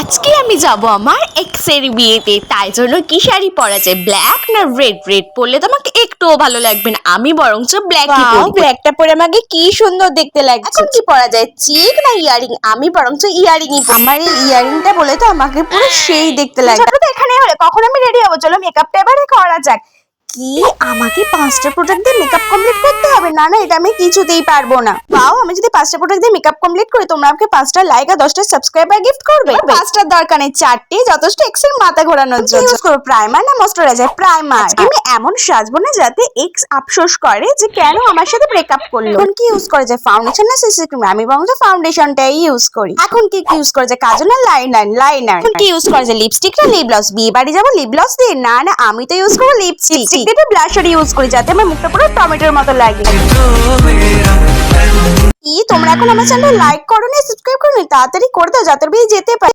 আজকে আমি যাব আমার এক্স এর বিয়েতে, তাই জন্য কি শাড়ি পরা যায়, ব্ল্যাক না রেড? রেড পরলে তো আমাকে একটুও ভালো লাগবে না, আমি বরঞ্চ ব্ল্যাকই পরি। ব্ল্যাকটা পরে আমাকে কি সুন্দর দেখতে লাগছে। এখন কি পরা যায়, চিক না ইয়ারিং? আমি বরঞ্চ ইয়ারিংই পরি। আমার এই ইয়ারিংটা বলে তো আমাকে পুরো সেই দেখতে লাগে। তো এখানে হলে কখন আমি রেডি হবো, চলো মেকআপটা এবারে করা যাক। কি আমাকে 5টা প্রোডাক্ট দিয়ে মেকআপ কমপ্লিট করতে হবে? না না, এটা আমি কিছুতেই পারবো না। পাও, আমি যদি 5টা প্রোডাক্ট দিয়ে মেকআপ কমপ্লিট করি, তোমরা আমাকে 5টা লাইক আর 10টা সাবস্ক্রাইবার গিফট করবে। 5টার দরকার নেই, 4টি যথেষ্ট এক্স এর মাথা ঘোরানোর জন্য। ইউজ করব প্রাইমার না ময়শ্চারাইজার? প্রাইমার। আমি এমন সাজবো না যাতে এক্স আফসোস করে যে কেন আমার সাথে ব্রেকআপ করলো। এখন কি ইউজ করে যায়, ফাউন্ডেশন না সিসি ক্রিম? আমি বরং ফাউন্ডেশনটাই ইউজ করি। এখন কি ইউজ করে যায়, কাজল না লাইনার? এখন কি ইউজ করে যায়, লিপস্টিক না লিপ গ্লস? বিয়ে বাড়ি যাবো লিপ গ্লস দিয়ে? না না, আমি তো ইউজ করবো লিপস্টিক। এটা ব্লাশার ইউজ করি যাতে আমার মুখটা পুরো টমেটোর মতো লাগে। কি তোমরা এখন আমার চ্যানেল লাইক করোনি, সাবস্ক্রাইব করোনি? তাড়াতাড়ি করে দাও যাতে যেতে পারি।